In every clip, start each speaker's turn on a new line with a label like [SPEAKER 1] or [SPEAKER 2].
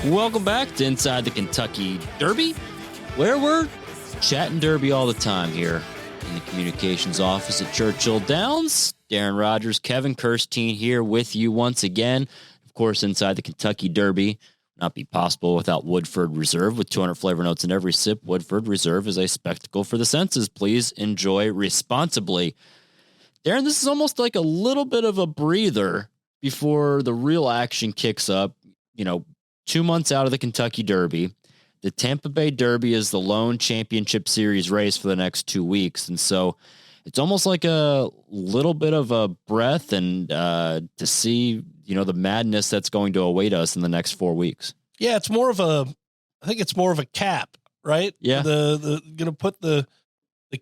[SPEAKER 1] Welcome back to Inside the Kentucky Derby, where we're chatting Derby all the time here in the communications office at Churchill Downs. Darren Rogers, Kevin Kirstein here with you once again. Of course, Inside the Kentucky Derby would not be possible without Woodford Reserve. With 200 flavor notes in every sip, Woodford Reserve is a spectacle for the senses. Please enjoy responsibly. Darren, this is almost like a little bit of a breather before the real action kicks up. 2 months out of the Kentucky Derby. The Tampa Bay Derby is the lone championship series race for the next 2 weeks. And so it's almost like a little bit of a breath and to see, the madness that's going to await us in the next 4 weeks.
[SPEAKER 2] Yeah, I think it's more of a cap, right?
[SPEAKER 1] Yeah.
[SPEAKER 2] The going to put the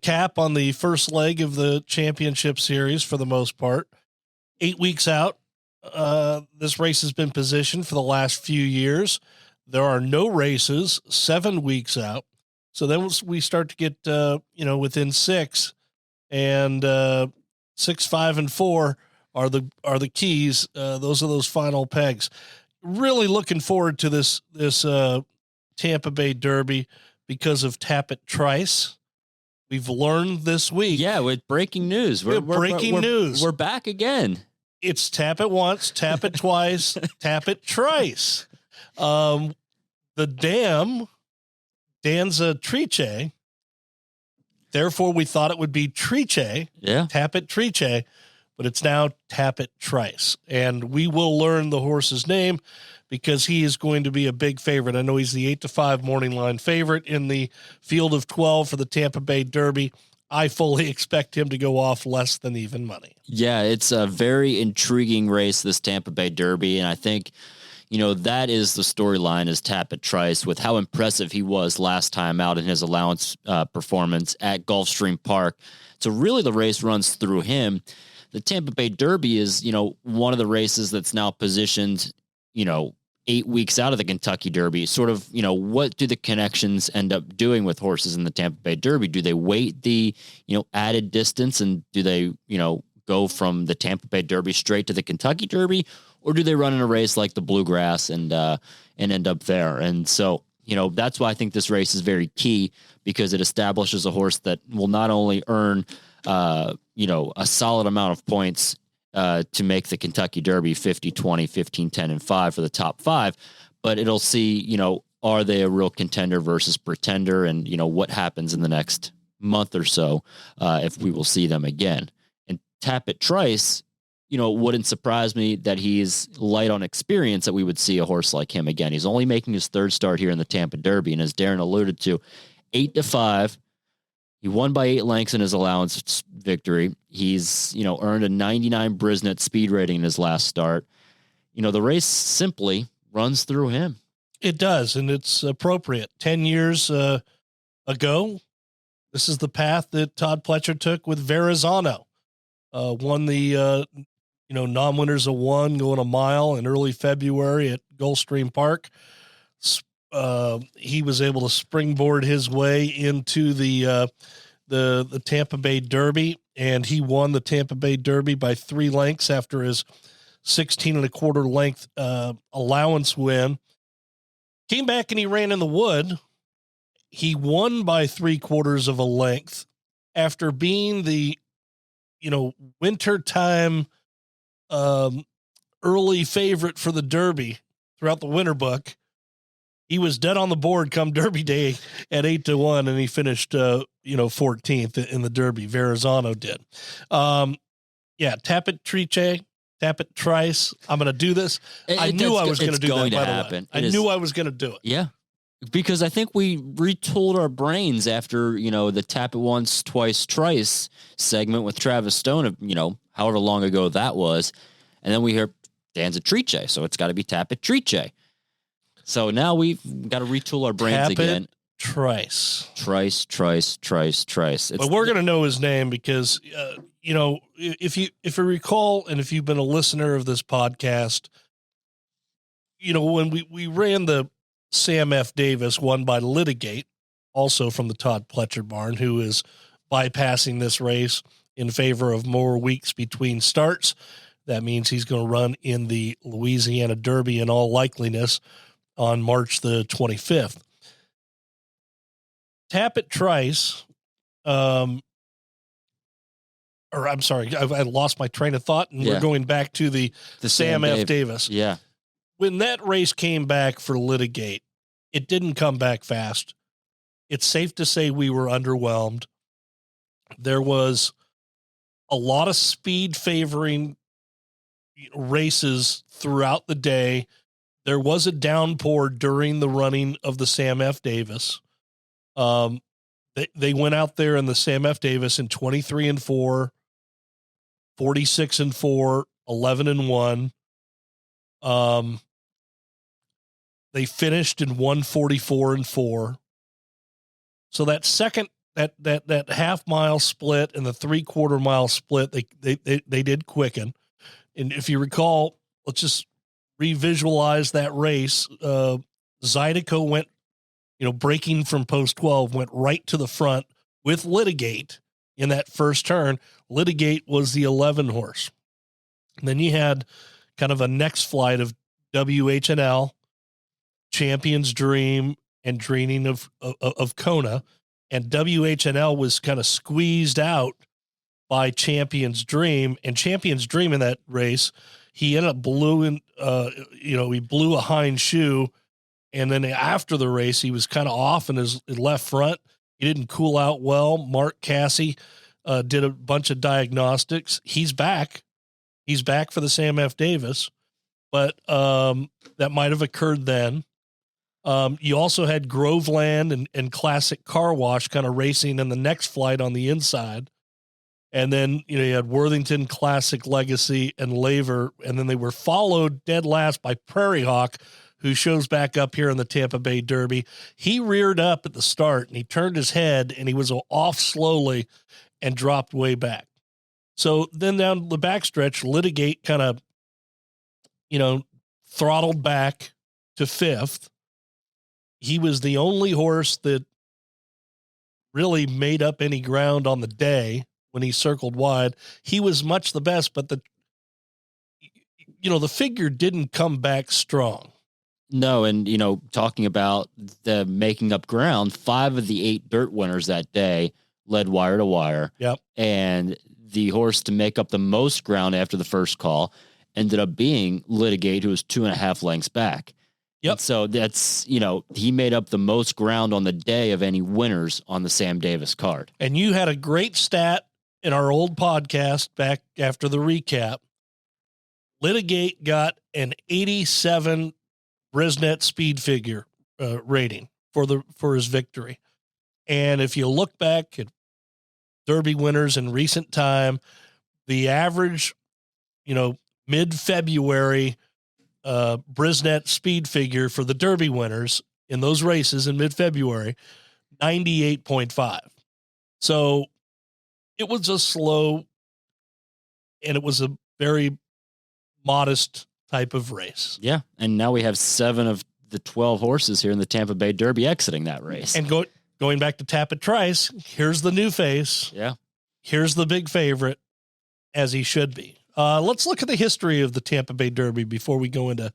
[SPEAKER 2] cap on the first leg of the championship series for the most part. 8 weeks out. This race has been positioned for the last few years. There are no races 7 weeks out. So then we start to get, within 6 and 6, 5, and 4 are the keys. Those are those final pegs. Really looking forward to this Tampa Bay Derby because of Tappet Trice. We've learned this week.
[SPEAKER 1] Yeah, with breaking news.
[SPEAKER 2] We're news.
[SPEAKER 1] We're back again.
[SPEAKER 2] It's tap it once, tap it twice, tap it trice. The Danza Trice. Therefore, we thought it would be Trice.
[SPEAKER 1] Yeah.
[SPEAKER 2] Tap it Trice, but it's now tap it trice. And we will learn the horse's name because he is going to be a big favorite. I know he's the 8-5 morning line favorite in the field of 12 for the Tampa Bay Derby. I fully expect him to go off less than even money.
[SPEAKER 1] Yeah, it's a very intriguing race, this Tampa Bay Derby. And I think, that is the storyline is Tappet Trice with how impressive he was last time out in his allowance performance at Gulfstream Park. So really the race runs through him. The Tampa Bay Derby is, one of the races that's now positioned, 8 weeks out of the Kentucky Derby. Sort of, what do the connections end up doing with horses in the Tampa Bay Derby? Do they wait the, added distance and do they, go from the Tampa Bay Derby straight to the Kentucky Derby, or do they run in a race like the Bluegrass and end up there? And so, that's why I think this race is very key because it establishes a horse that will not only earn, a solid amount of points to make the Kentucky Derby 50, 20, 15, 10, and 5 for the top 5. But it'll see, are they a real contender versus pretender? And, what happens in the next month or so if we will see them again. And Tappet Trice, it wouldn't surprise me that he's light on experience that we would see a horse like him again. He's only making his third start here in the Tampa Derby. And as Darren alluded to, 8-5. He won by 8 lengths in his allowance victory. He's, earned a 99 Brisnet speed rating in his last start. The race simply runs through him.
[SPEAKER 2] It does, and it's appropriate. 10 years ago, this is the path that Todd Pletcher took with Verrazano. Won the, non-winners of 1 going a mile in early February at Gulfstream Park. He was able to springboard his way into the Tampa Bay Derby, and he won the Tampa Bay Derby by 3 lengths after his 16.25 length allowance win. Came back and he ran in the wood. He won by 3/4 of a length after being the, wintertime early favorite for the Derby throughout the winter book. He was dead on the board come Derby Day at 8-1, and he finished, 14th in the Derby. Verrazano did. Tappet Trice, Tappet Trice. I'm going to do this. I knew I was going to do that, by the way. I knew I was going to do it.
[SPEAKER 1] Yeah, because I think we retooled our brains after, the Tappet Once, Twice, Trice segment with Travis Stone, however long ago that was. And then we hear Danza Trice, so it's got to be Tappet Trice. So now we've got to retool our brains again.
[SPEAKER 2] Trice.
[SPEAKER 1] But
[SPEAKER 2] we're going to know his name because, if you recall, and if you've been a listener of this podcast, when we ran the Sam F. Davis won by Litigate, also from the Todd Pletcher barn, who is bypassing this race in favor of more weeks between starts. That means he's going to run in the Louisiana Derby in all likeliness. on March the 25th. Tapit Trice, or I'm sorry, I lost my train of thought, and we're going back to the Sam F. Davis.
[SPEAKER 1] Yeah.
[SPEAKER 2] When that race came back for Litigate, it didn't come back fast. It's safe to say we were underwhelmed. There was a lot of speed favoring races throughout the day. There was a downpour during the running of the Sam F. Davis. They went out there in the Sam F. Davis in 23-4, 46-4, 11-1. They finished in 144-4. So that second, that half mile split and the 3/4 mile split, they did quicken. And if you recall, let's just revisualize that race. Zydeco went, breaking from post 12, went right to the front with Litigate in that first turn. Litigate was the 11 horse. And then you had kind of a next flight of WHNL, Champion's Dream, and Dreaming of Kona. And WHNL was kind of squeezed out by Champion's Dream. And Champion's Dream in that race, he ended up he blew a hind shoe. And then after the race, he was kind of off in his left front. He didn't cool out well. Mark Cassie did a bunch of diagnostics. He's back. He's back for the Sam F. Davis. But that might have occurred then. You also had Groveland and Classic Car Wash kind of racing in the next flight on the inside. And then, you had Worthington, Classic Legacy, and Laver. And then they were followed dead last by Prairie Hawk, who shows back up here in the Tampa Bay Derby. He reared up at the start, and he turned his head, and he was off slowly and dropped way back. So then down the backstretch, Litigate kind of, throttled back to fifth. He was the only horse that really made up any ground on the day when he circled wide. He was much the best, but the figure didn't come back strong.
[SPEAKER 1] No, and, talking about the making up ground, 5 of the 8 dirt winners that day led wire to wire.
[SPEAKER 2] Yep.
[SPEAKER 1] And the horse to make up the most ground after the first call ended up being Litigate, who was 2.5 lengths back.
[SPEAKER 2] Yep.
[SPEAKER 1] And so that's, he made up the most ground on the day of any winners on the Sam Davis card.
[SPEAKER 2] And you had a great stat in our old podcast back after the recap. Litigate got an 87 Brisnet speed figure rating for his victory. And if you look back at Derby winners in recent time, the average, mid-February Brisnet speed figure for the Derby winners in those races in mid-February, 98.5. So it was a slow, and it was a very modest type of race.
[SPEAKER 1] Yeah. And now we have 7 of the 12 horses here in the Tampa Bay Derby exiting that race.
[SPEAKER 2] And going back to Tapit Trice, here's the new face.
[SPEAKER 1] Yeah.
[SPEAKER 2] Here's the big favorite, as he should be. Let's look at the history of the Tampa Bay Derby before we go into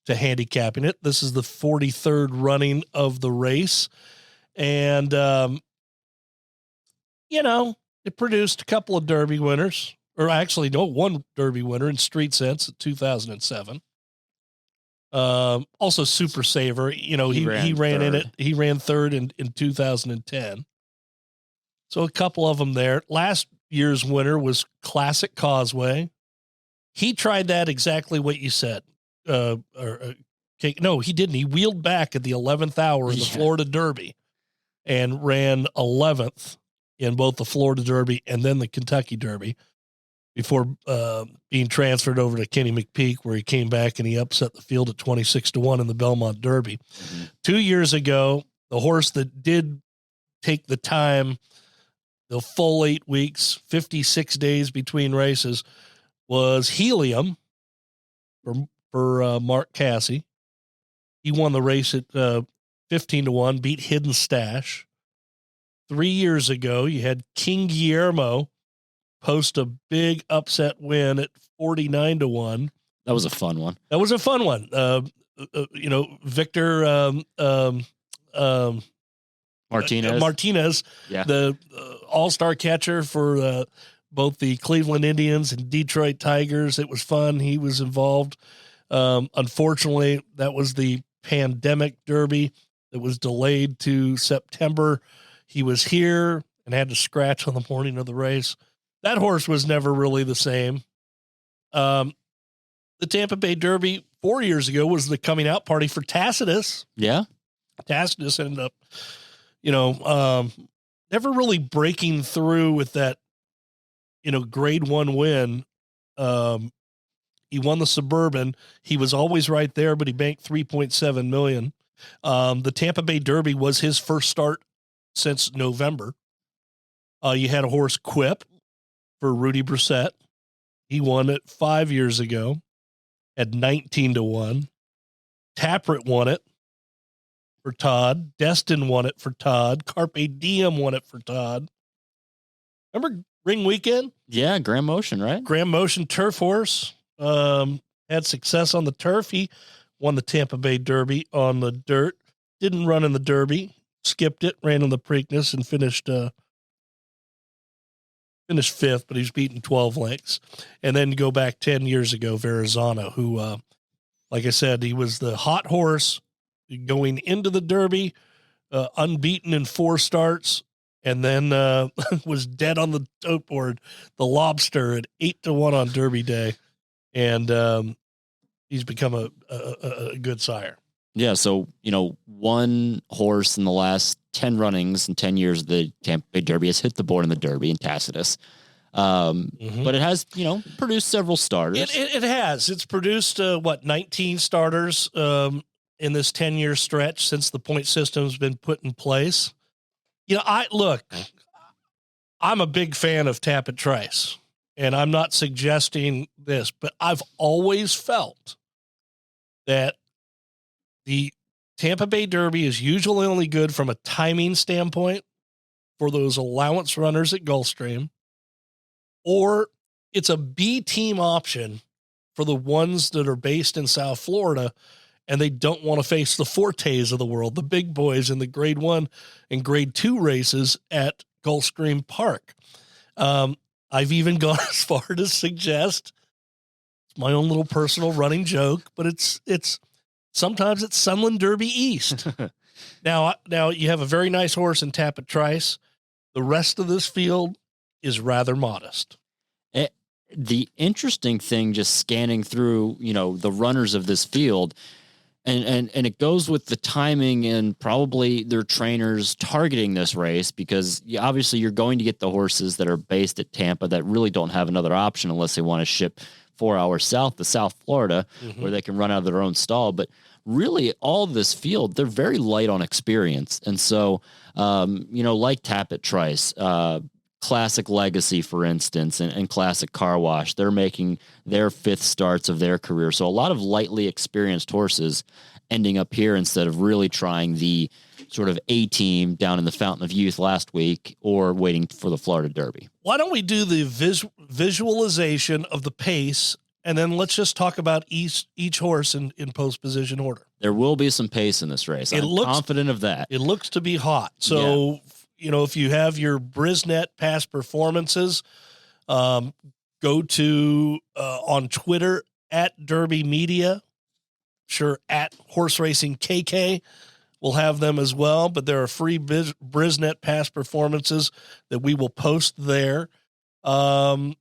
[SPEAKER 2] handicapping it. This is the 43rd running of the race. And, it produced a couple of Derby winners. Or actually, no, one Derby winner in Street Sense in 2007. Also Super Saver, he ran in it. He ran third in 2010. So a couple of them there. Last year's winner was Classic Causeway. He tried that exactly what you said. No, he didn't. He wheeled back at the 11th hour in the Florida Derby and ran 11th in both the Florida Derby and then the Kentucky Derby, before being transferred over to Kenny McPeak, where he came back and he upset the field at 26-1 in the Belmont Derby. Mm-hmm. 2 years ago, the horse that did take the time, the full 8 weeks, 56 days between races, was Helium for Mark Cassie. He won the race at 15-1, beat Hidden Stash. 3 years ago, you had King Guillermo post a big upset win at 49-1.
[SPEAKER 1] That was a fun one.
[SPEAKER 2] That was a fun one. Victor Martinez,
[SPEAKER 1] yeah,
[SPEAKER 2] the all-star catcher for both the Cleveland Indians and Detroit Tigers. It was fun. He was involved. Unfortunately, that was the pandemic Derby that was delayed to September. He was here and had to scratch on the morning of the race. That horse was never really the same. The Tampa Bay Derby 4 years ago was the coming out party for Tacitus.
[SPEAKER 1] Yeah. Tacitus
[SPEAKER 2] ended up, never really breaking through with that, grade 1 win. He won the Suburban. He was always right there, but he banked $3.7 million. The Tampa Bay Derby was his first start since November. You had a horse Quip for Rudy Brissett. He won it 5 years ago at 19-1. Taprit won it for Todd. Destin won it for Todd. Carpe Diem won it for Todd. Remember Ring Weekend?
[SPEAKER 1] Yeah, Grand Motion, right?
[SPEAKER 2] Grand Motion turf horse. Had success on the turf. He won the Tampa Bay Derby on the dirt. Didn't run in the Derby. Skipped it. Ran in the Preakness and finished fifth, but he's beaten 12 lengths. And then go back 10 years ago, Verrazano, who, like I said, he was the hot horse going into the Derby, unbeaten in 4 starts, and then was dead on the tote board, the Lobster, at 8-1 on Derby Day. And he's become a good sire.
[SPEAKER 1] Yeah, so, one horse in the last 10 runnings and 10 years of the Tampa Bay Derby has hit the board in the Derby in Tacitus. But it has, produced several starters.
[SPEAKER 2] It has. It's produced, 19 starters in this 10-year stretch since the point system's been put in place. I'm a big fan of Tapit Trice, and I'm not suggesting this, but I've always felt that the Tampa Bay Derby is usually only good from a timing standpoint for those allowance runners at Gulfstream, or it's a B team option for the ones that are based in South Florida and they don't want to face the Fortes of the world, the big boys in the grade 1 and grade 2 races at Gulfstream Park. I've even gone as far to suggest, it's my own little personal running joke, but it's sometimes it's Sunland Derby East. Now you have a very nice horse in Tapit Trice. The rest of this field is rather modest.
[SPEAKER 1] The interesting thing, just scanning through, the runners of this field, and it goes with the timing and probably their trainers targeting this race, because obviously you're going to get the horses that are based at Tampa that really don't have another option unless they want to ship 4 hours south to South Florida, where they can run out of their own stall. But really, all of this field, they're very light on experience. And so, like Tapit Trice, Classic Legacy, for instance, and Classic Car Wash, they're making their 5th starts of their career. So a lot of lightly experienced horses ending up here instead of really trying the sort of A team down in the Fountain of Youth last week or waiting for the Florida Derby.
[SPEAKER 2] Why don't we do the visualization of the pace, and then let's just talk about each horse in post position order.
[SPEAKER 1] There will be some pace in this race. I'm confident of that.
[SPEAKER 2] It looks to be hot. So, if you have your Brisnet past performances, go to on Twitter at Derby Media. Sure, at Horse Racing KK. We'll have them as well, but there are free Brisnet past performances that we will post there. The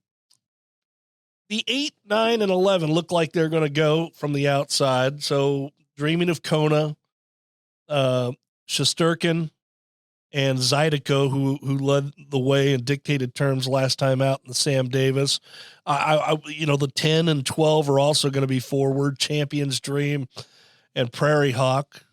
[SPEAKER 2] 8, 9, and 11 look like they're going to go from the outside. So Dreaming of Kona, Shesterkin, and Zydeco, who led the way and dictated terms last time out in the Sam Davis. The 10 and 12 are also going to be forward. Champion's Dream and Prairie Hawk.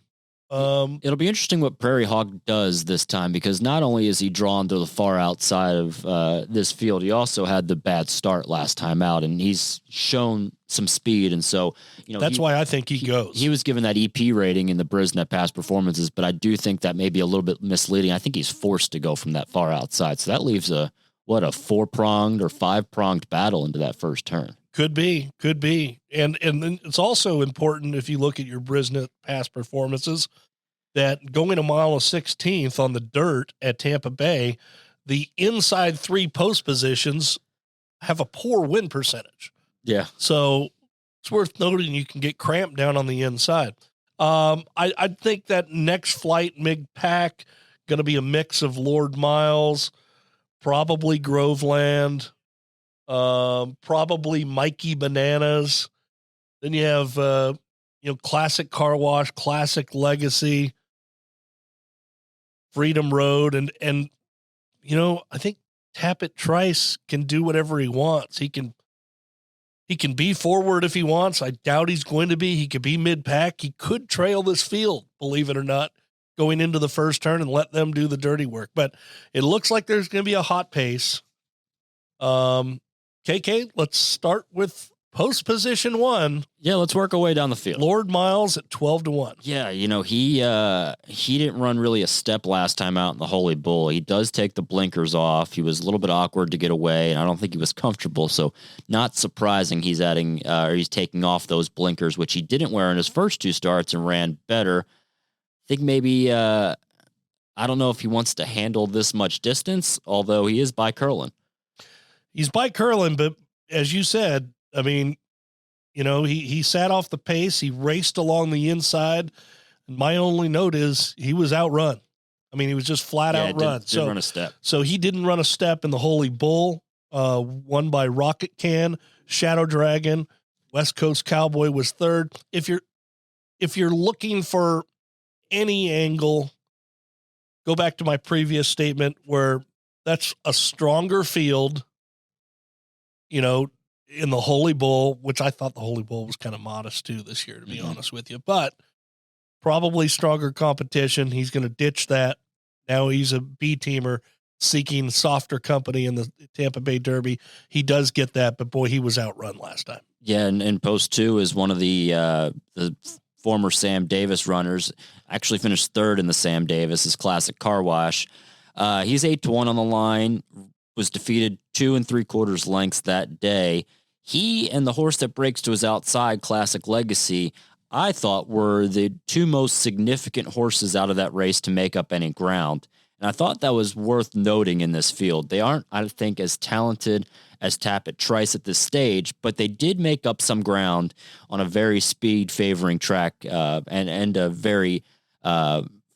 [SPEAKER 1] It'll be interesting what Prairie Hawk does this time, because not only is he drawn to the far outside of this field, he also had the bad start last time out, and he's shown some speed. And so,
[SPEAKER 2] that's why I think he goes.
[SPEAKER 1] He was given that EP rating in the Brisnet past performances, but I do think that may be a little bit misleading. I think he's forced to go from that far outside. So that leaves a 4-pronged or 5-pronged battle into that first turn.
[SPEAKER 2] Could be. And then it's also important, if you look at your Brisnet past performances, that going a mile of 16th on the dirt at Tampa Bay, the inside 3 post positions have a poor win percentage.
[SPEAKER 1] Yeah.
[SPEAKER 2] So it's worth noting you can get cramped down on the inside. I think that next flight mid-pack going to be a mix of Lord Miles, probably Groveland, probably Mikey Bananas. Then you have, Classic Car Wash, Classic Legacy, Freedom Road. And I think Tappet Trice can do whatever he wants. He can be forward if he wants. I doubt he's going to be. He could be mid-pack. He could trail this field, believe it or not, going into the first turn and let them do the dirty work. But it looks like there's going to be a hot pace. KK, let's start with post position 1.
[SPEAKER 1] Yeah, let's work our way down the field.
[SPEAKER 2] Lord Miles at 12-1.
[SPEAKER 1] Yeah, he didn't run really a step last time out in the Holy Bull. He does take the blinkers off. He was a little bit awkward to get away, and I don't think he was comfortable. So not surprising he's taking off those blinkers, which he didn't wear in his first 2 starts and ran better. I think maybe I don't know if he wants to handle this much distance, although he is by Curlin.
[SPEAKER 2] He's by Curlin, but as you said, I mean, he sat off the pace. He raced along the inside. And my only note is he was outrun. I mean, he was just flat out run.
[SPEAKER 1] Didn't run a step.
[SPEAKER 2] So he didn't run a step in the Holy Bull, won by Rocket Can, Shadow Dragon, West Coast Cowboy was 3rd. If you're looking for any angle, go back to my previous statement where that's a stronger field, in the Holy Bull, which I thought the Holy Bull was kind of modest too this year, to be honest with you, but probably stronger competition. He's going to ditch that. Now he's a B teamer seeking softer company in the Tampa Bay Derby. He does get that, but boy, he was outrun last time.
[SPEAKER 1] Yeah. And post 2 is one of the former Sam Davis runners, actually finished 3rd in the Sam Davis, his Classic Car Wash. He's 8-1 on the line, was defeated 2 3/4 lengths that day. He and the horse that breaks to his outside, Classic Legacy, I thought were the 2 most significant horses out of that race to make up any ground. And I thought that was worth noting in this field. They aren't, I think, as talented as Tappet Trice at this stage, but they did make up some ground on a very speed favoring track and a very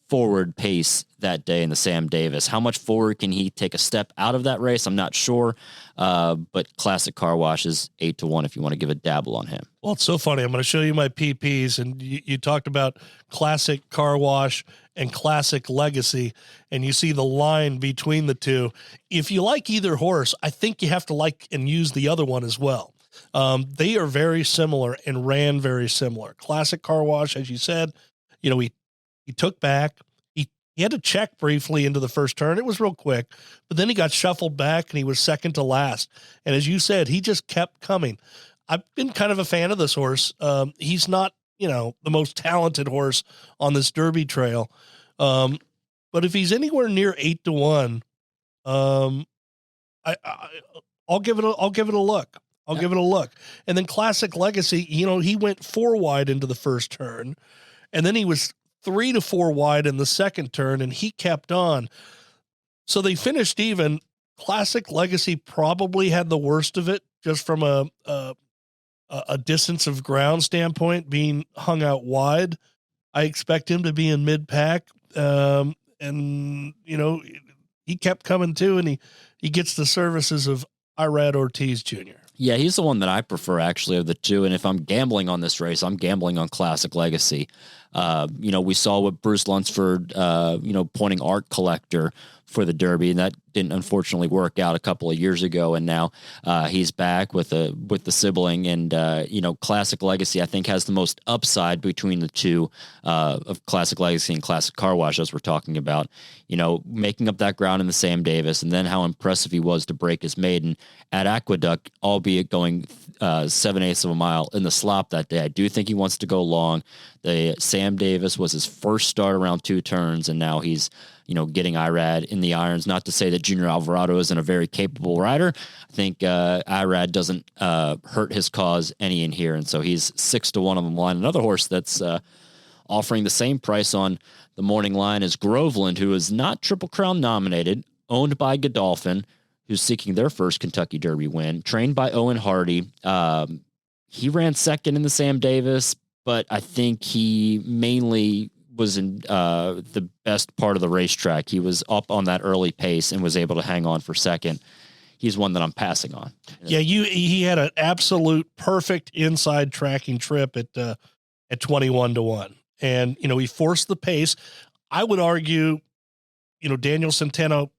[SPEAKER 1] forward pace that day in the Sam Davis. How much forward can he take a step out of that race? I'm not sure. But Classic Car Wash is 8-1 if you want to give a dabble on him.
[SPEAKER 2] Well, it's so funny. I'm going to show you my PPs, and you talked about Classic Car Wash and Classic Legacy, and you see the line between the two. If you like either horse, I think you have to like and use the other one as well. They are very similar and ran very similar. Classic Car Wash, as you said, he took back. He had to check briefly into the first turn. It was real quick, but then he got shuffled back and he was second to last. And as you said, he just kept coming. I've been kind of a fan of this horse. He's not, the most talented horse on this Derby trail. But if he's anywhere near 8-1, I'll give it a look. I'll give it a look. And then Classic Legacy, he went 4 wide into the first turn, and then he was 3 to 4 wide in the second turn, and he kept on. So they finished even. Classic Legacy probably had the worst of it, just from a distance of ground standpoint, being hung out wide. I expect him to be in mid-pack, and he kept coming too, and he gets the services of Irad Ortiz Jr.
[SPEAKER 1] Yeah, he's the one that I prefer, actually, of the two. And if I'm gambling on this race, I'm gambling on Classic Legacy. We saw what Bruce Lunsford, pointing Art Collector for the Derby, and that didn't unfortunately work out a couple of years ago. And now he's back with the sibling, and Classic Legacy, I think, has the most upside between the two of Classic Legacy and Classic Car Wash, as we're talking about. Making up that ground in the Sam Davis, and then how impressive he was to break his maiden at Aqueduct, albeit going 7/8 of a mile in the slop that day. I do think he wants to go long. The Sam Davis was his first start around 2 turns, and now he's getting Irad in the irons. Not to say that Junior Alvarado isn't a very capable rider. I think Irad doesn't hurt his cause any in here, and so he's 6-1 on the line. Another horse that's offering the same price on the morning line is Groveland, who is not Triple Crown nominated, owned by Godolphin, who's seeking their first Kentucky Derby win, trained by Owen Hardy. He ran second in the Sam Davis, but I think he mainly was in the best part of the racetrack. He was up on that early pace and was able to hang on for second. He's one that I'm passing on.
[SPEAKER 2] Yeah, he had an absolute perfect inside tracking trip at 21-1. And, he forced the pace. I would argue, Daniel Centeno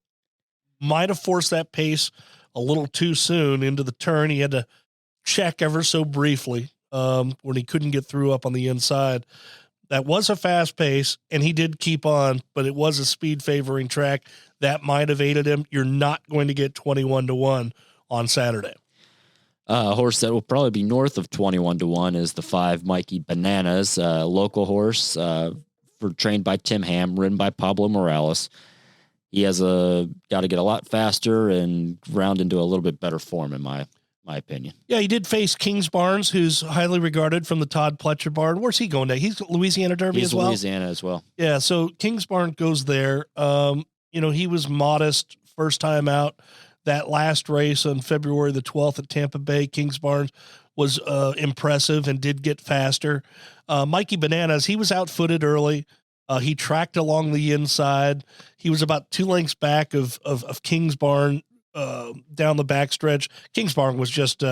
[SPEAKER 2] might have forced that pace a little too soon into the turn. He had to check ever so briefly when he couldn't get through up on the inside. That was a fast pace, and he did keep on, but it was a speed favoring track. That might have aided him. You're not going to get 21-1 on Saturday.
[SPEAKER 1] A horse that will probably be north of 21-1 is the 5 Mikey Bananas, local horse trained by Tim Ham, ridden by Pablo Morales. He has got to get a lot faster and round into a little bit better form, in my opinion. Yeah,
[SPEAKER 2] he did face Kings Barnes, who's highly regarded from the Todd Pletcher barn. Where's he going to? He's Louisiana Derby as well?
[SPEAKER 1] Louisiana as well.
[SPEAKER 2] Yeah, so Kings Barnes goes there. He was modest first time out. That last race on February the 12th at Tampa Bay, Kings Barnes was impressive and did get faster. Mikey Bananas, he was outfooted early. He tracked along the inside. He was about 2 lengths back of Kings Barn down the backstretch. Kings Barn was just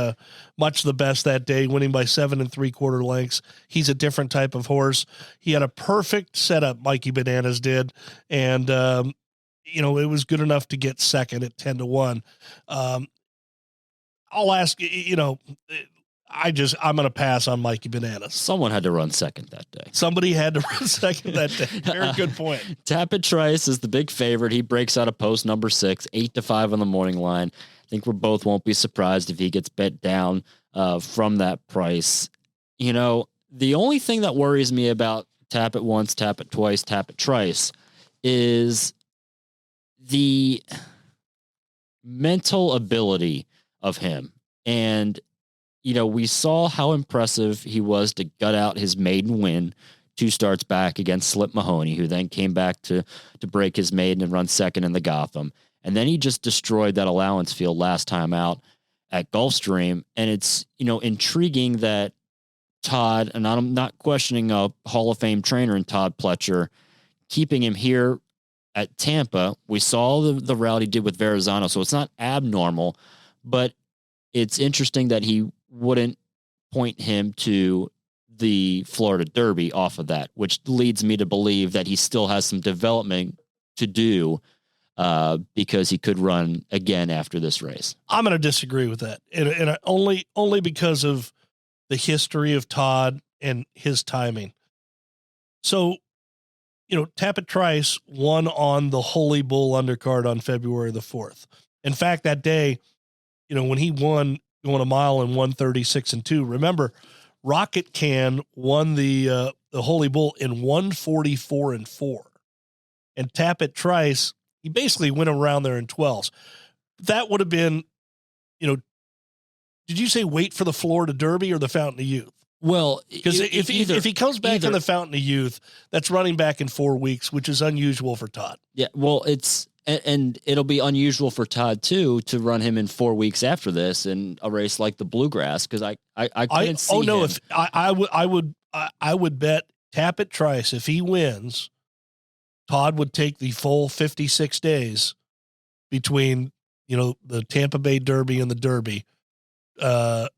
[SPEAKER 2] much the best that day, winning by 7 3/4 lengths. He's a different type of horse. He had a perfect setup, Mikey Bananas did, and it was good enough to get second at 10-1. I'll ask, I'm going to pass on Mikey Bananas.
[SPEAKER 1] Someone had to run second that day.
[SPEAKER 2] Somebody had to run second that day. Very good point.
[SPEAKER 1] Tapit Trice is the big favorite. He breaks out of post number 6, 8-5 on the morning line. I think we both won't be surprised if he gets bet down from that price. The only thing that worries me about Tapit once, Tapit twice, Tapit Trice is the mental ability of him. And we saw how impressive he was to gut out his maiden win 2 starts back against Slip Mahoney, who then came back to break his maiden and run second in the Gotham. And then he just destroyed that allowance field last time out at Gulfstream. And it's, intriguing that Todd, and I'm not questioning a Hall of Fame trainer in Todd Pletcher, keeping him here at Tampa. We saw the route he did with Verrazano, so it's not abnormal, but it's interesting that he wouldn't point him to the Florida Derby off of that, which leads me to believe that he still has some development to do because he could run again after this race.
[SPEAKER 2] I'm going to disagree with that. And only because of the history of Todd and his timing. So, Tapit Trice won on the Holy Bull undercard on February the 4th. In fact, that day, when he won going a mile in 1:36.2, remember, Rocket Can won the Holy Bull in 1:44.4. And Tapit Trice, he basically went around there in 12s. That would have been, did you say wait for the Florida Derby or the Fountain of Youth?
[SPEAKER 1] Well,
[SPEAKER 2] because if he comes back in the Fountain of Youth, that's running back in 4 weeks, which is unusual for Todd.
[SPEAKER 1] Yeah, well, and it'll be unusual for Todd too to run him in 4 weeks after this in a race like the Bluegrass, because I couldn't see.
[SPEAKER 2] Oh no,
[SPEAKER 1] him.
[SPEAKER 2] if I would bet Tapit Trice, if he wins, Todd would take the full 56 days between the Tampa Bay Derby and the Derby.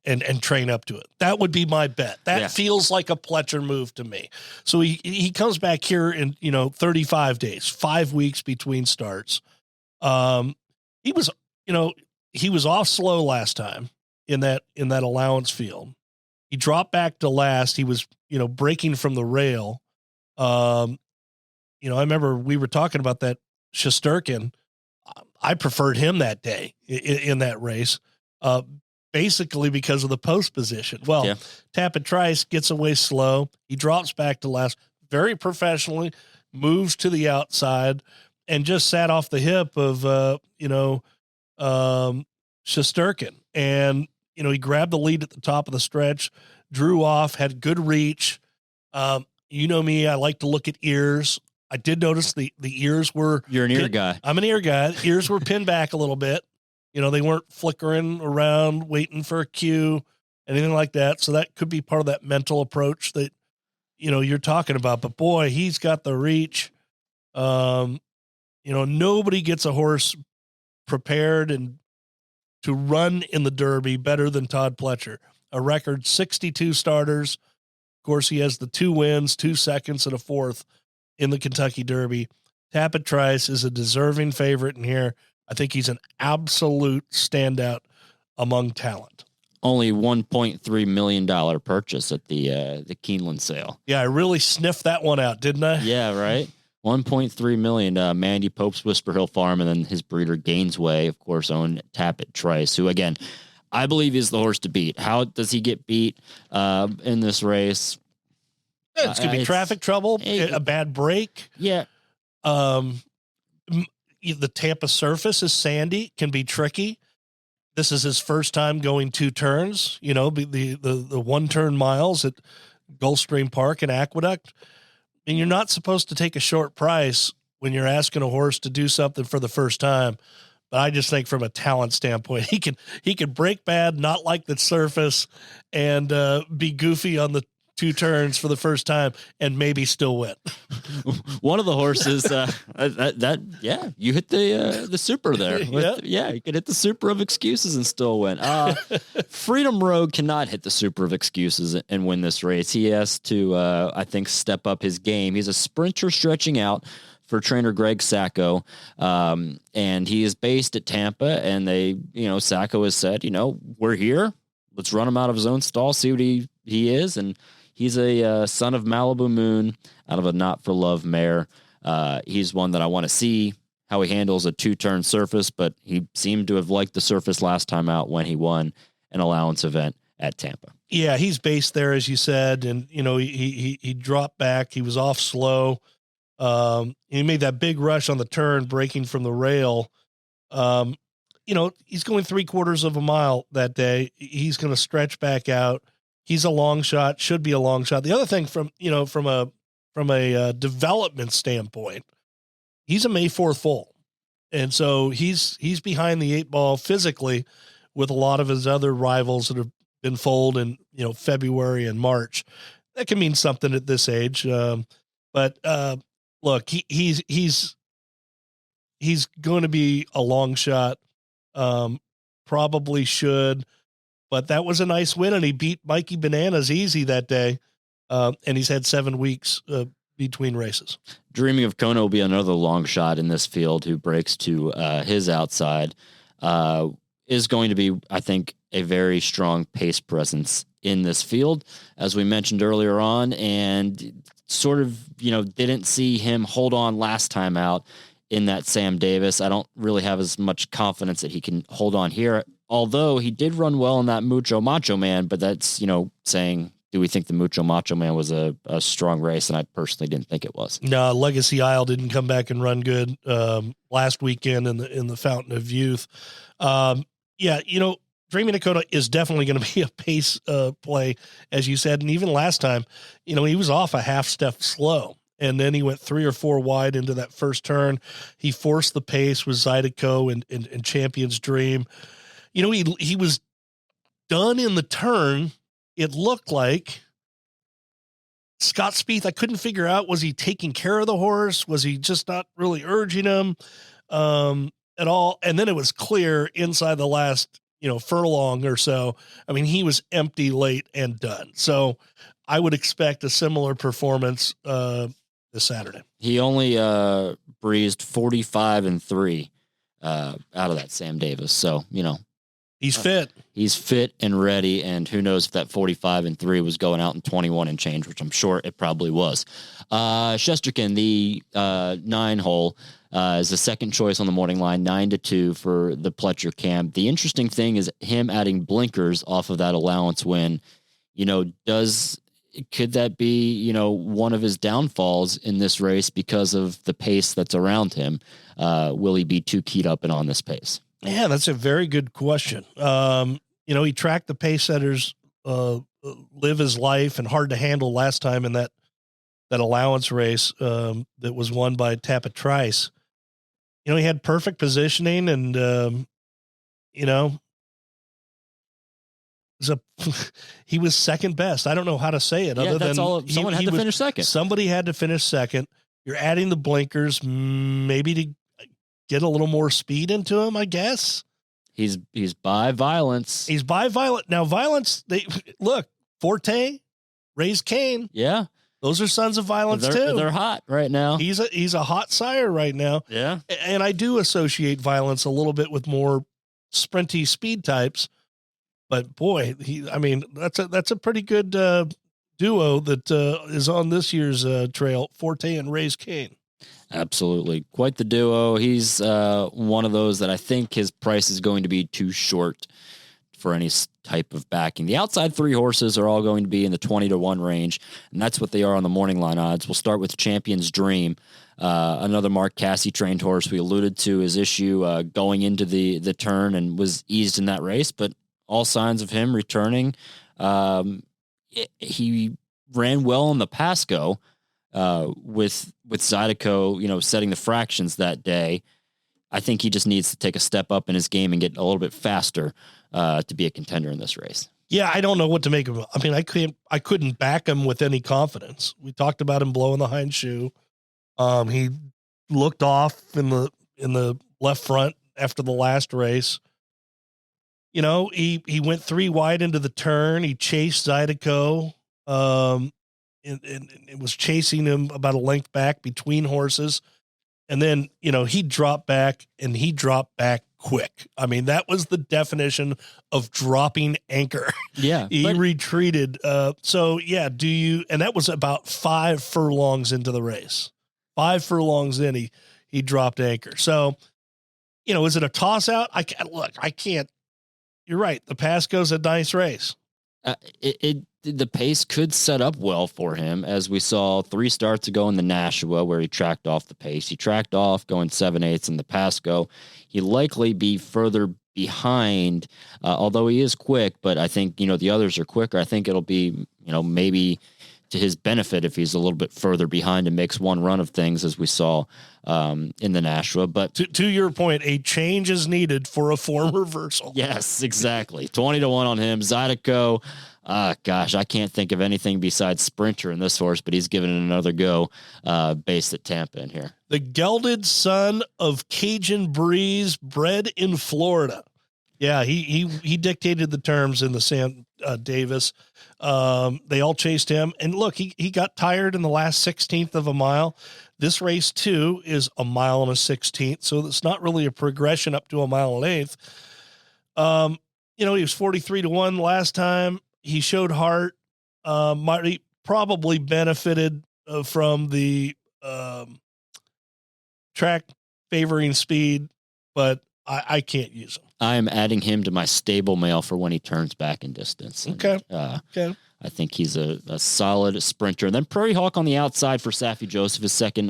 [SPEAKER 2] And train up to it. That would be my bet. That feels like a Pletcher move to me. So he comes back here in 35 days, 5 weeks between starts. He was off slow last time in that allowance field. He dropped back to last. He was breaking from the rail. I remember we were talking about that Shesterkin. I preferred him that day in that race. Basically because of the post position. Well, Tapit Trice gets away slow. He drops back to last very professionally, moves to the outside, and just sat off the hip of, Shesterkin. And, he grabbed the lead at the top of the stretch, drew off, had good reach. You know me, I like to look at ears. I did notice the ears were...
[SPEAKER 1] You're an ear guy.
[SPEAKER 2] I'm an ear guy. The ears were pinned back a little bit. They weren't flickering around, waiting for a cue, anything like that. So that could be part of that mental approach that, you're talking about. But boy, he's got the reach. Nobody gets a horse prepared and to run in the Derby better than Todd Pletcher. A record 62 starters. Of course, he has the 2 wins, 2 seconds, and a 4th in the Kentucky Derby. Tapit Trice is a deserving favorite in here. I think he's an absolute standout among talent.
[SPEAKER 1] Only $1.3 million purchase at the Keeneland sale.
[SPEAKER 2] Yeah, I really sniffed that one out, didn't I?
[SPEAKER 1] Yeah, right. $1.3 million. Mandy Pope's Whisper Hill Farm, and then his breeder Gainesway, of course, owned Tapit Trice, who again, I believe is the horse to beat. How does he get beat in this race?
[SPEAKER 2] It's gonna be traffic trouble, a bad break.
[SPEAKER 1] Yeah.
[SPEAKER 2] The Tampa surface is sandy, can be tricky. This is his first time going 2 turns, the 1-turn miles at Gulfstream Park and Aqueduct. And you're not supposed to take a short price when you're asking a horse to do something for the first time. But I just think from a talent standpoint, he can break bad, not like the surface, and be goofy on the 2 turns for the first time and maybe still win.
[SPEAKER 1] One of the horses you hit the super there. You could hit the super of excuses and still win. Freedom Road cannot hit the super of excuses and win this race. He has to, I think, step up his game. He's a sprinter stretching out for trainer Greg Sacco. And he is based at Tampa, and Sacco has said, we're here. Let's run him out of his own stall, see what he is. And he's a son of Malibu Moon out of a Not for Love mare. He's one that I want to see how he handles a 2-turn surface, but he seemed to have liked the surface last time out when he won an allowance event at Tampa.
[SPEAKER 2] Yeah, he's based there, as you said, and he dropped back. He was off slow. He made that big rush on the turn, breaking from the rail. He's going 3/4 of a mile that day. He's going to stretch back out. He's a long shot, should be a long shot. The other thing from a development standpoint, he's a May 4th foal. And so he's behind the 8 ball physically with a lot of his other rivals that have been foaled in, February and March. That can mean something at this age. But look, he's going to be a long shot. Probably should. But that was a nice win, and he beat Mikey Bananas easy that day. And he's had 7 weeks between races. Dreaming
[SPEAKER 1] of Kona will be another long shot in this field who breaks to his outside. Is going to be, I think, a very strong pace presence in this field, as we mentioned earlier on, and sort of, didn't see him hold on last time out in that Sam Davis. I don't really have as much confidence that he can hold on here. Although he did run well in that Mucho Macho Man, but that's, saying, do we think the Mucho Macho Man was a strong race? And I personally didn't think it was.
[SPEAKER 2] No, Legacy Isle didn't come back and run good last weekend in the Fountain of Youth. Dreaming of Kona is definitely going to be a pace play, as you said. And even last time, he was off a half step slow. And then he went 3 or 4 wide into that first turn. He forced the pace with Zydeco and Champion's Dream. He was done in the turn. It looked like Scott Spieth. I couldn't figure out, was he taking care of the horse? Was he just not really urging him at all? And then it was clear inside the last, furlong or so. I mean, he was empty, late, and done. So I would expect a similar performance this Saturday.
[SPEAKER 1] He only breezed 45-3 out of that Sam Davis. So,
[SPEAKER 2] he's fit.
[SPEAKER 1] He's fit and ready, and who knows if that 45-3 was going out in 21 and change, which I'm sure it probably was. Shesterkin, the 9-hole, is the second choice on the morning line, 9-2 for the Pletcher camp. The interesting thing is him adding blinkers off of that allowance win. Does could that be, one of his downfalls in this race because of the pace that's around him? Will he be too keyed up and on this pace?
[SPEAKER 2] Yeah, that's a very good question. He tracked the pace setters, live his life and hard to handle last time in that allowance race that was won by Tampa Trice. He had perfect positioning and, he was second best. I don't know how to say it other than
[SPEAKER 1] someone had to finish second.
[SPEAKER 2] Somebody had to finish second. You're adding the blinkers, maybe to get a little more speed into him, I guess.
[SPEAKER 1] He's by Violence.
[SPEAKER 2] Now, Violence, look, Forte, Raise Cane.
[SPEAKER 1] Yeah.
[SPEAKER 2] Those are sons of Violence too.
[SPEAKER 1] They're hot right now.
[SPEAKER 2] He's a hot sire right now.
[SPEAKER 1] Yeah.
[SPEAKER 2] And I do associate Violence a little bit with more sprinty speed types. But boy, that's a pretty good duo that is on this year's trail, Forte and Raise Cane.
[SPEAKER 1] Absolutely. Quite the duo. He's one of those that I think his price is going to be too short for any type of backing. The outside three horses are all going to be in the 20-1 range, and that's what they are on the morning line odds. We'll start with Champion's Dream, another Mark Casse trained horse. We alluded to his issue going into the turn and was eased in that race, but all signs of him returning. He ran well in the Pasco with Zydeco, setting the fractions that day. I think he just needs to take a step up in his game and get a little bit faster to be a contender in this race.
[SPEAKER 2] Yeah, I don't know what to make of him. I mean, I couldn't back him with any confidence. We talked about him blowing the hind shoe. He looked off in the left front after the last race. He went 3 wide into the turn. He chased Zydeco. And it was chasing him about a length back between horses. And then, he dropped back and he dropped back quick. I mean, that was the definition of dropping anchor.
[SPEAKER 1] Yeah.
[SPEAKER 2] He retreated. And that was about 5 furlongs into the race. 5 furlongs in, he dropped anchor. So, is it a toss out? I can't. You're right. The Pasco's a nice race.
[SPEAKER 1] The pace could set up well for him, as we saw 3 starts ago in the Nashua, where he tracked off the pace. He tracked off going 7/8 in the Pasco. He'll likely be further behind, although he is quick, but I think, the others are quicker. I think it'll be, maybe to his benefit if he's a little bit further behind and makes one run of things, as we saw in the Nashua. But
[SPEAKER 2] to your point, a change is needed for a form reversal.
[SPEAKER 1] Yes, exactly. 20-1 on him. Zydeco, gosh, I can't think of anything besides Sprinter in this horse, but he's given it another go based at Tampa in here.
[SPEAKER 2] The gelded son of Cajun Breeze, bred in Florida. Yeah, he dictated the terms in the Sam Davis. They all chased him. And look, he got tired in the last 16th of a mile. This race, too, is a mile and a 16th, so it's not really a progression up to a mile and 1/8. He was 43-1 last time. He showed heart. He probably benefited from the track favoring speed, but I can't use him.
[SPEAKER 1] I am adding him to my stable mail for when he turns back in distance.
[SPEAKER 2] Okay.
[SPEAKER 1] Okay. I think he's a solid sprinter. And then Prairie Hawk on the outside for Saffie Joseph, his second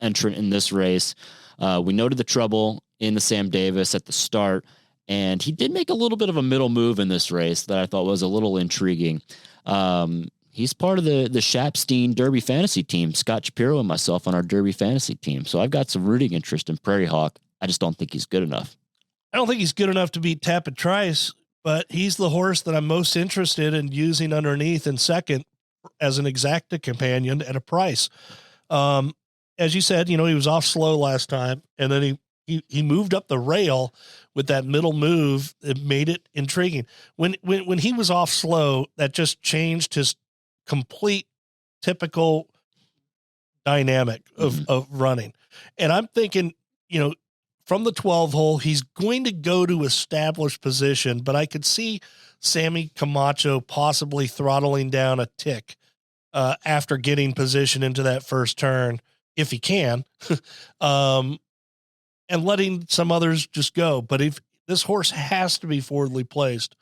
[SPEAKER 1] entrant in this race. We noted the trouble in the Sam Davis at the start, and he did make a little bit of a middle move in this race that I thought was a little intriguing. He's part of the Shapstein Derby fantasy team, Scott Shapiro and myself on our Derby fantasy team. So I've got some rooting interest in Prairie Hawk. I just don't think he's good enough.
[SPEAKER 2] I don't think he's good enough to beat Tampa Trice, but he's the horse that I'm most interested in using underneath in second as an exacta companion at a price. As you said, he was off slow last time, and then he moved up the rail with that middle move. It made it intriguing. When he was off slow, that just changed his complete typical dynamic of running. And I'm thinking, from the 12 hole, he's going to go to established position, but I could see Sammy Camacho possibly throttling down a tick after getting position into that first turn, if he can, and letting some others just go. But if this horse has to be forwardly placed,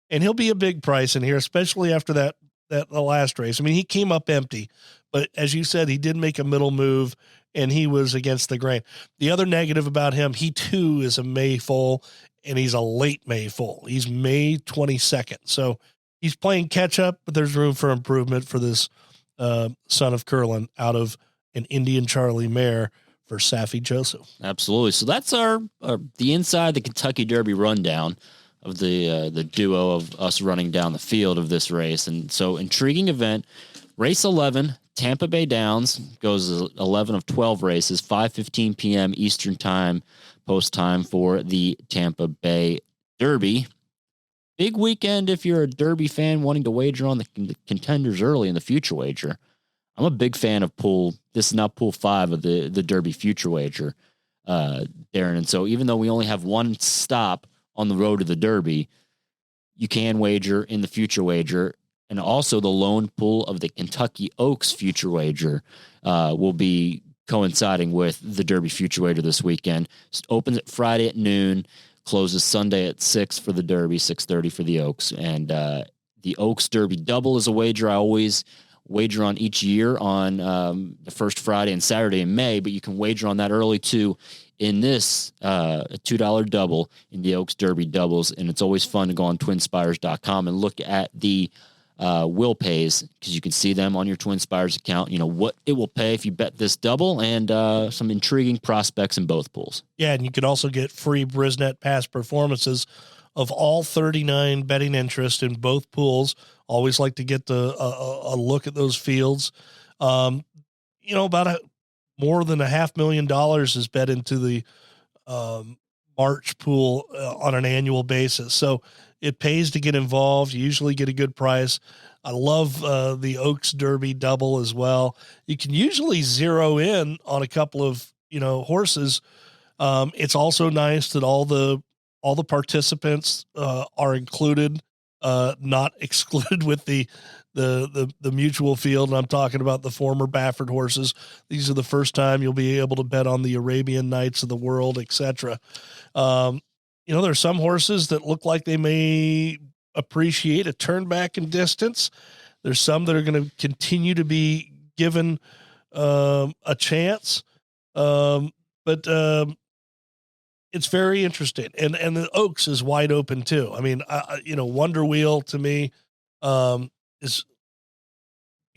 [SPEAKER 2] and he'll be a big price in here, especially after that the last race. I mean, he came up empty, but as you said, he did make a middle move, and he was against the grain. The other negative about him, he too is a May foal, and he's a late May foal. He's May 22nd. So he's playing catch up, but there's room for improvement for this son of Curlin out of an Indian Charlie mare for Safi Joseph.
[SPEAKER 1] Absolutely. So that's our the inside the Kentucky Derby rundown of the duo of us running down the field of this race. And so intriguing event, race 11, Tampa Bay Downs goes 11 of 12 races, 5:15 p.m. Eastern time, post time for the Tampa Bay Derby. Big weekend if you're a Derby fan wanting to wager on the contenders early in the future wager. I'm a big fan of this is now pool 5 of the Derby future wager, Darren. And so even though we only have one stop on the road to the Derby, you can wager in the future wager. And also the lone pool of the Kentucky Oaks future wager will be coinciding with the Derby future wager this weekend. It opens at Friday at noon, closes Sunday at 6 for the Derby, 6:30 for the Oaks. And the Oaks Derby double is a wager I always wager on each year on the first Friday and Saturday in May, but you can wager on that early too in this $2 double in the Oaks Derby doubles. And it's always fun to go on twinspires.com and look at the will pays, because you can see them on your TwinSpires account, what it will pay if you bet this double, and some intriguing prospects in both pools.
[SPEAKER 2] Yeah, and you can also get free Brisnet past performances of all 39 betting interest in both pools. Always like to get a look at those fields. About more than $500,000 is bet into the March pool on an annual basis. So it pays to get involved. You usually get a good price. I love the Oaks Derby double as well. You can usually zero in on a couple of, horses. It's also nice that all the participants are included, not excluded with the mutual field. And I'm talking about the former Baffert horses. These are the first time you'll be able to bet on the Arabian Nights of the world, etc. There's some horses that look like they may appreciate a turn back in distance. There's some that are going to continue to be given a chance. But it's very interesting. And the Oaks is wide open too. I mean, Wonder Wheel to me is,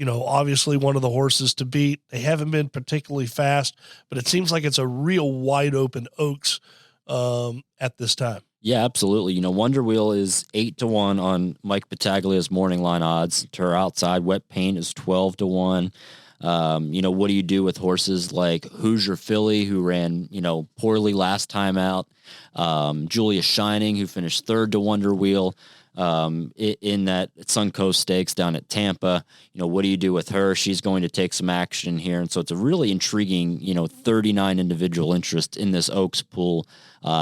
[SPEAKER 2] obviously one of the horses to beat. They haven't been particularly fast, but it seems like it's a real wide open Oaks at this time.
[SPEAKER 1] Yeah, absolutely. Wonder Wheel is 8-1 on Mike Battaglia's morning line odds. To her outside, Wet Paint is 12-1. What do you do with horses like Hoosier Philly, who ran, poorly last time out? Julia Shining, who finished 3rd to Wonder Wheel in that Suncoast Stakes down at Tampa. What do you do with her? She's going to take some action here. And so it's a really intriguing, 39 individual interest in this Oaks pool.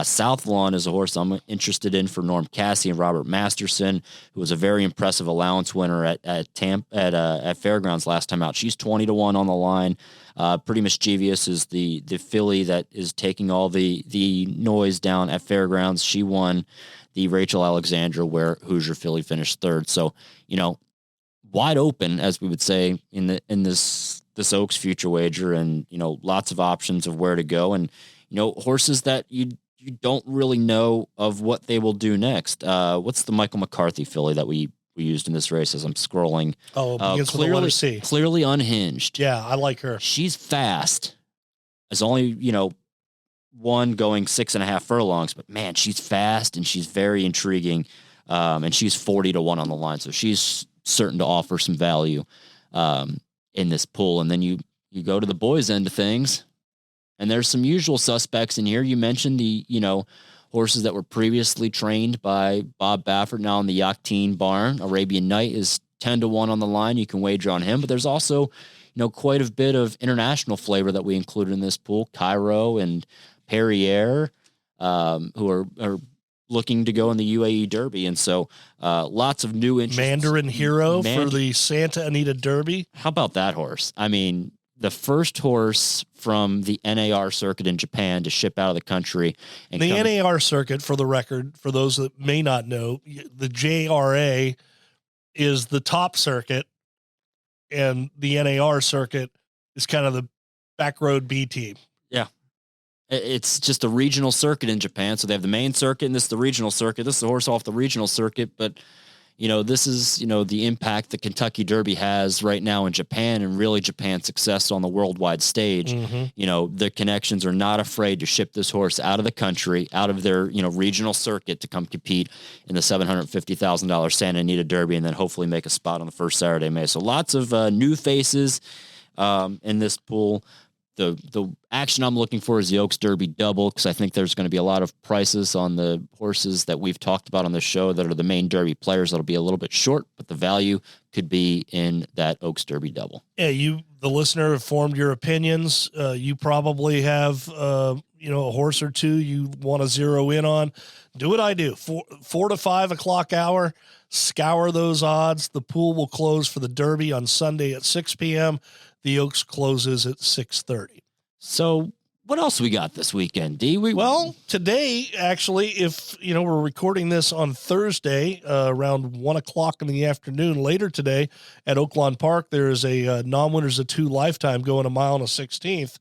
[SPEAKER 1] South Lawn is a horse I'm interested in for Norm Cassie and Robert Masterson, who was a very impressive allowance winner at Fairgrounds last time out. She's 20-1 on the line. Pretty Mischievous is the filly that is taking all the noise down at Fairgrounds. She won the Rachel Alexandra, where Hoosier Philly finished 3rd. So, wide open, as we would say in this Oaks future wager, and, lots of options of where to go, and, horses that you don't really know of what they will do next. What's the Michael McCarthy filly that we used in this race as I'm scrolling? Clearly Unhinged.
[SPEAKER 2] Yeah, I like her.
[SPEAKER 1] She's fast. It's only, one going 6.5 furlongs, but man, she's fast and she's very intriguing. And she's 40-1 on the line. So she's certain to offer some value in this pool. And then you go to the boys' end of things, and there's some usual suspects in here. You mentioned the, horses that were previously trained by Bob Baffert, now in the Yachtine barn. Arabian Night is 10-1 on the line. You can wager on him, but there's also, quite a bit of international flavor that we included in this pool. Cairo and Perrier, who are looking to go in the UAE Derby. And so lots of new interest.
[SPEAKER 2] Mandarin Hero for the Santa Anita Derby.
[SPEAKER 1] How about that horse? I mean, the first horse from the NAR circuit in Japan to ship out of the country. And
[SPEAKER 2] the NAR circuit, for the record, for those that may not know, the JRA is the top circuit, and the NAR circuit is kind of the back road B team.
[SPEAKER 1] Yeah. It's just a regional circuit in Japan. So they have the main circuit and this is the regional circuit. This is the horse off the regional circuit. But, this is, the impact the Kentucky Derby has right now in Japan, and really Japan's success on the worldwide stage.
[SPEAKER 2] Mm-hmm.
[SPEAKER 1] The connections are not afraid to ship this horse out of the country, out of their, regional circuit to come compete in the $750,000 Santa Anita Derby, and then hopefully make a spot on the first Saturday of May. So lots of new faces in this pool. The action I'm looking for is the Oaks Derby double, because I think there's going to be a lot of prices on the horses that we've talked about on the show that are the main Derby players that'll be a little bit short, but the value could be in that Oaks Derby double.
[SPEAKER 2] Yeah, you, the listener, have formed your opinions. You probably have, a horse or two you want to zero in on. Do what I do. 4 to 5 o'clock hour, scour those odds. The pool will close for the Derby on Sunday at 6 p.m. The Oaks closes at 6:30.
[SPEAKER 1] So what else we got this weekend, D?
[SPEAKER 2] Well, today, actually, if, we're recording this on Thursday, around 1 o'clock in the afternoon, later today at Oaklawn Park, there is a non-winners of 2 lifetime going a mile and a 16th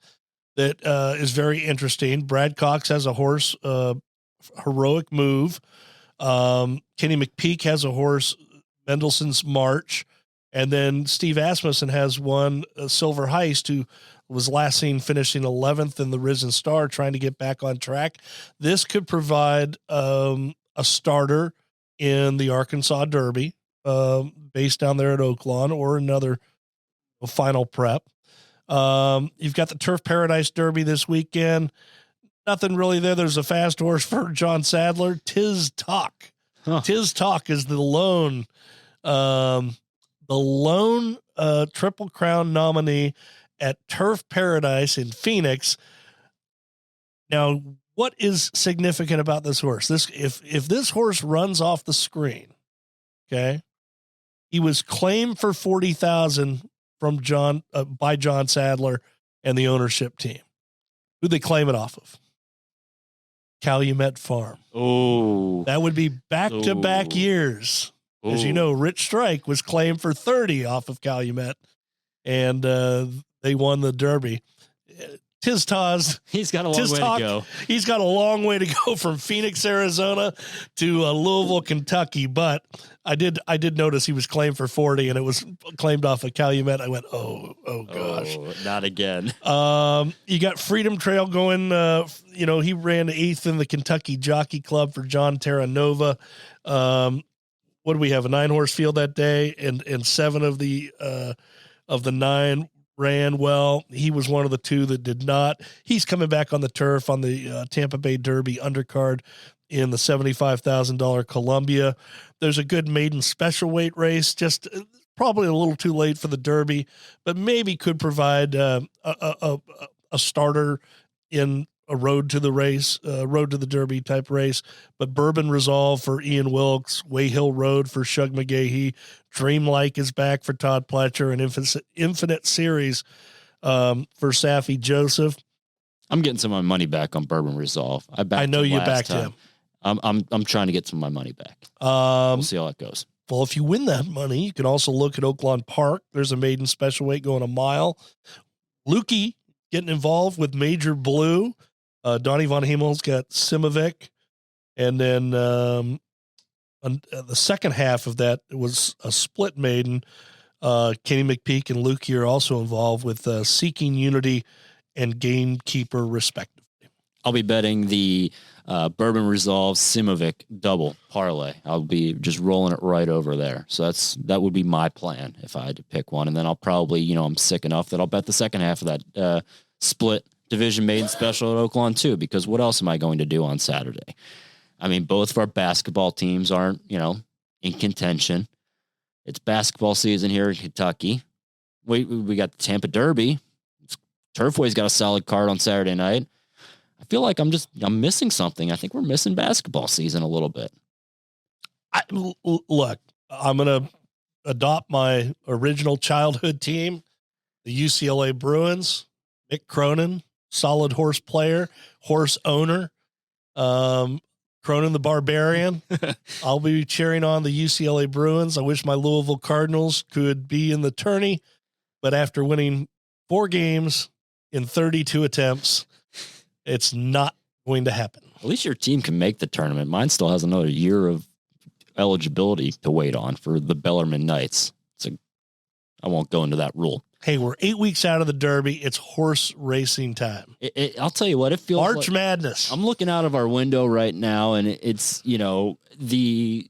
[SPEAKER 2] that is very interesting. Brad Cox has a horse, Heroic Move. Kenny McPeak has a horse, Mendelssohn's March. And then Steve Asmussen has one, Silver Heist, who was last seen finishing 11th in the Risen Star, trying to get back on track. This could provide a starter in the Arkansas Derby, based down there at Oaklawn, or another final prep. You've got the Turf Paradise Derby this weekend. Nothing really there. There's a fast horse for John Sadler. Tiz Talk. Huh. Tiz Talk is the lone Triple Crown nominee at Turf Paradise in Phoenix. Now, what is significant about this horse? If this horse runs off the screen, okay, he was claimed for $40,000 from by John Sadler and the ownership team. Who'd they claim it off of? Calumet Farm.
[SPEAKER 1] Oh,
[SPEAKER 2] that would be back-to-back years. As you know, Rich Strike was claimed for 30 off of Calumet, and they won the Derby. Tiz Taz,
[SPEAKER 1] he's got a long way to go.
[SPEAKER 2] He's got a long way to go from Phoenix, Arizona to Louisville, Kentucky. But I did notice he was claimed for 40, and it was claimed off of Calumet. I went, oh gosh,
[SPEAKER 1] not again.
[SPEAKER 2] You got Freedom Trail going. He ran 8th in the Kentucky Jockey Club for John Terranova. What do we have? A 9-horse field that day, and 7 of the 9 ran well. He was one of the 2 that did not. He's coming back on the turf on the Tampa Bay Derby undercard in the $75,000 Columbia. There's a good maiden special weight race, just probably a little too late for the Derby, but maybe could provide a starter in a road to the Derby type race. But Bourbon Resolve for Ian Wilkes, Way Hill Road for Shug McGahee, Dreamlike is back for Todd Pletcher, and Infinite Series for Safi Joseph.
[SPEAKER 1] I'm getting some of my money back on Bourbon Resolve.
[SPEAKER 2] I know you backed him.
[SPEAKER 1] I'm trying to get some of my money back. We'll see how it goes.
[SPEAKER 2] Well, if you win that money, you can also look at Oaklawn Park. There's a maiden special weight going a mile. Lukey getting involved with Major Blue. Donnie Von Himmel's got Simovic. And then the second half of that was a split maiden. Kenny McPeak and Lukey are also involved with Seeking Unity and Gamekeeper, respectively.
[SPEAKER 1] I'll be betting the Bourbon Resolve Simovic double parlay. I'll be just rolling it right over there. So that would be my plan if I had to pick one. And then I'll probably, I'm sick enough that I'll bet the second half of that split division maiden special at Oaklawn too, because what else am I going to do on Saturday? I mean, both of our basketball teams aren't, in contention. It's basketball season here in Kentucky. We got the Tampa Derby. Turfway's got a solid card on Saturday night. I feel like I'm missing something. I think we're missing basketball season a little bit.
[SPEAKER 2] Look, I'm going to adopt my original childhood team, the UCLA Bruins. Mick Cronin, solid horse player, horse owner. Cronin the Barbarian. I'll be cheering on the UCLA Bruins. I wish my Louisville Cardinals could be in the tourney, but after winning 4 games in 32 attempts, it's not going to happen.
[SPEAKER 1] At least your team can make the tournament. Mine still has another year of eligibility to wait on for the Bellarmine Knights. I won't go into that rule.
[SPEAKER 2] Hey, we're 8 weeks out of the Derby. It's horse racing time.
[SPEAKER 1] I'll tell you what, it feels
[SPEAKER 2] March Madness.
[SPEAKER 1] I'm looking out of our window right now, and it's, the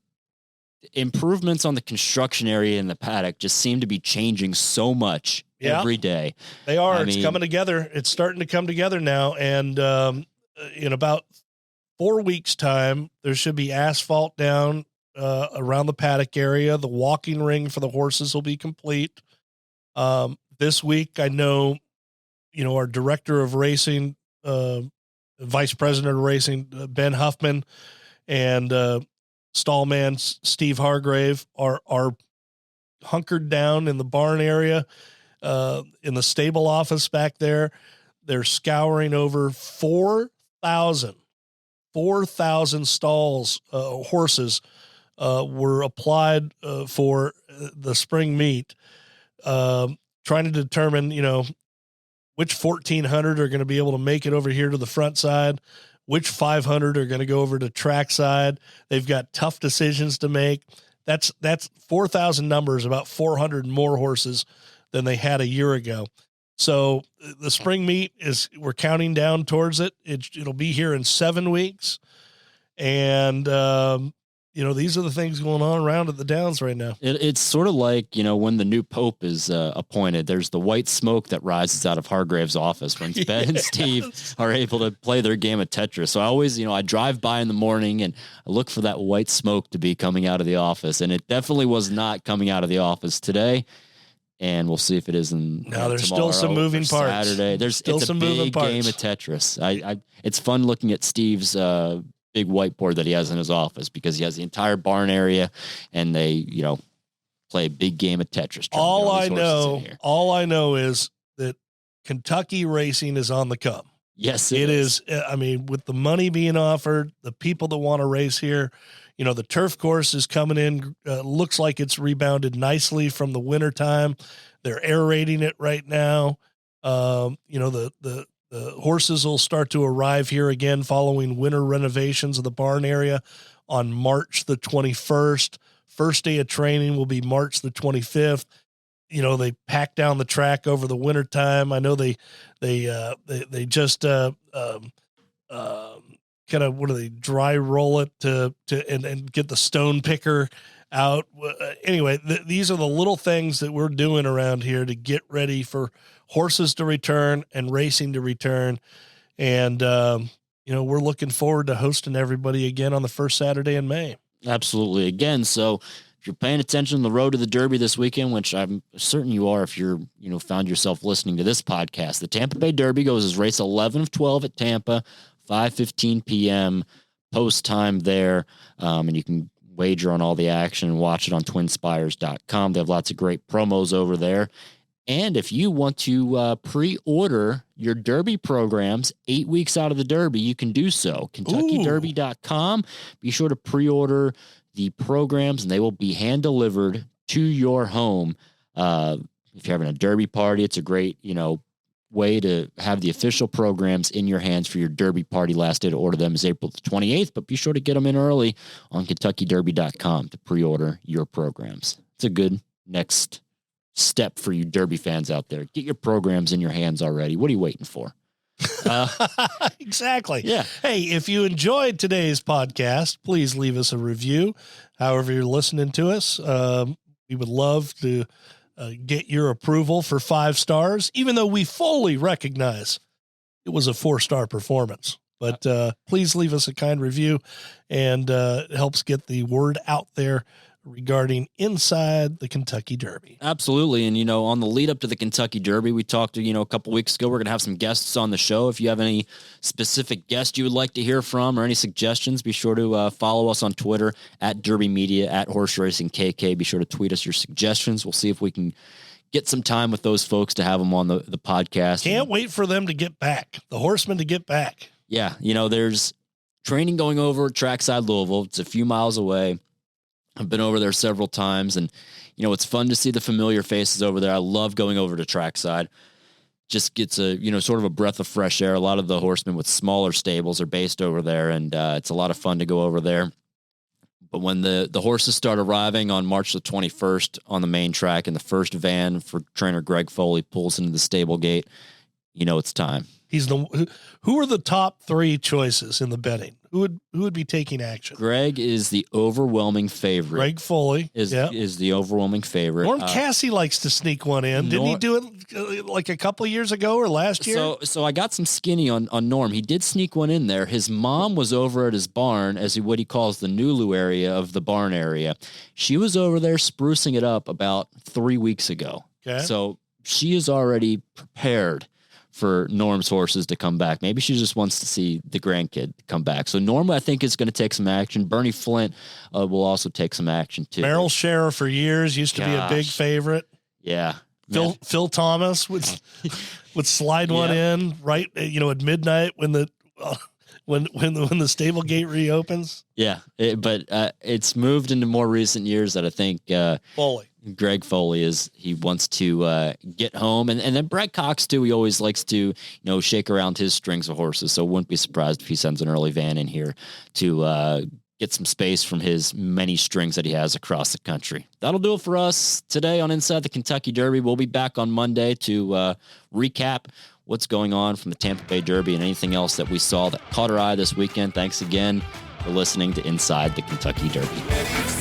[SPEAKER 1] improvements on the construction area in the paddock just seem to be changing so much every day.
[SPEAKER 2] They are. It's coming together. It's starting to come together now. And in about 4 weeks' time, there should be asphalt down around the paddock area. The walking ring for the horses will be complete. This week, I know, our director of racing, vice president of racing, Ben Huffman, and stallman Steve Hargrave are hunkered down in the barn area, in the stable office back there. They're scouring over 4,000 stalls, horses, were applied for the spring meet, trying to determine, which 1,400 are going to be able to make it over here to the front side, which 500 are going to go over to track side. They've got tough decisions to make. That's 4,000 numbers, about 400 more horses than they had a year ago. So the spring meet we're counting down towards it. It'll be here in 7 weeks. And, these are the things going on around at the Downs right now.
[SPEAKER 1] It's sort of like, when the new Pope is appointed, there's the white smoke that rises out of Hargrave's office when Ben and Steve are able to play their game of Tetris. So I always, I drive by in the morning and I look for that white smoke to be coming out of the office. And it definitely was not coming out of the office today. And we'll see if it is in
[SPEAKER 2] there's still some moving parts.
[SPEAKER 1] Saturday. There's still some moving parts. Game of Tetris. It's fun looking at Steve's big whiteboard that he has in his office because he has the entire barn area and they, play a big game of Tetris.
[SPEAKER 2] All I know is that Kentucky racing is on the come.
[SPEAKER 1] Yes,
[SPEAKER 2] it is. I mean, with the money being offered, the people that want to race here, the turf course is coming in. Looks like it's rebounded nicely from the winter time. They're aerating it right now. The horses will start to arrive here again following winter renovations of the barn area on March the 21st. First day of training will be March the 25th. They pack down the track over the winter time. I know they just kind of dry roll it and get the stone picker out. Anyway, these are the little things that we're doing around here to get ready for horses to return and racing to return. And, we're looking forward to hosting everybody again on the first Saturday in May.
[SPEAKER 1] Absolutely. Again, so if you're paying attention on the road to the Derby this weekend, which I'm certain you are if you're, found yourself listening to this podcast, the Tampa Bay Derby goes as race 11 of 12 at Tampa, 5:15 p.m. post time there. And you can wager on all the action and watch it on twinspires.com. They have lots of great promos over there. And if you want to pre-order your Derby programs 8 weeks out of the Derby, you can do so. KentuckyDerby.com. Be sure to pre-order the programs, and they will be hand-delivered to your home. If you're having a Derby party, it's a great, way to have the official programs in your hands for your Derby party. Last day to order them is April the 28th, but be sure to get them in early on KentuckyDerby.com to pre-order your programs. It's a good next step for you Derby fans out there. Get your programs in your hands already. What are you waiting for?
[SPEAKER 2] Exactly.
[SPEAKER 1] Yeah.
[SPEAKER 2] Hey, if you enjoyed today's podcast, please leave us a review. However you're listening to us, we would love to get your approval for 5 stars, even though we fully recognize it was a 4-star performance. But please leave us a kind review, and it helps get the word out there regarding inside the Kentucky Derby.
[SPEAKER 1] Absolutely. And, on the lead up to the Kentucky Derby, we talked to, a couple weeks ago, we're going to have some guests on the show. If you have any specific guests you would like to hear from or any suggestions, be sure to follow us on Twitter at Derby Media, at Horse Racing KK. Be sure to tweet us your suggestions. We'll see if we can get some time with those folks to have them on the podcast.
[SPEAKER 2] Can't wait for them to get back, the horsemen to get back.
[SPEAKER 1] Yeah. There's training going over trackside Louisville. It's a few miles away. I've been over there several times, and it's fun to see the familiar faces over there. I love going over to trackside. Just gets a sort of a breath of fresh air. A lot of the horsemen with smaller stables are based over there, and it's a lot of fun to go over there. But when the horses start arriving on March the 21st on the main track, and the first van for trainer Greg Foley pulls into the stable gate, it's time.
[SPEAKER 2] Who are the top 3 choices in the betting? Who would be taking action?
[SPEAKER 1] Greg is the overwhelming favorite.
[SPEAKER 2] Greg Foley
[SPEAKER 1] is the overwhelming favorite.
[SPEAKER 2] Norm Cassie likes to sneak one in. Didn't he do it like a couple of years ago or last year?
[SPEAKER 1] So I got some skinny on Norm. He did sneak one in there. His mom was over at his barn, what he calls the Nulu area of the barn area. She was over there sprucing it up about 3 weeks ago.
[SPEAKER 2] Okay.
[SPEAKER 1] So she is already prepared for Norm's horses to come back. Maybe she just wants to see the grandkid come back. So Norm, I think, is going to take some action. Bernie Flint will also take some action too.
[SPEAKER 2] Merrill Scherer for years used to be a big favorite.
[SPEAKER 1] Yeah.
[SPEAKER 2] Phil Thomas would slide one in right, at midnight when the stable gate reopens.
[SPEAKER 1] Yeah. But it's moved into more recent years that I think, Greg Foley he wants to get home, and then Brett Cox too. He always likes to shake around his strings of horses, so wouldn't be surprised if he sends an early van in here to get some space from his many strings that he has across the country. That'll do it for us today on Inside the Kentucky Derby. We'll be back on Monday to recap what's going on from the Tampa Bay Derby and anything else that we saw that caught our eye this weekend. Thanks again for listening to Inside the Kentucky Derby.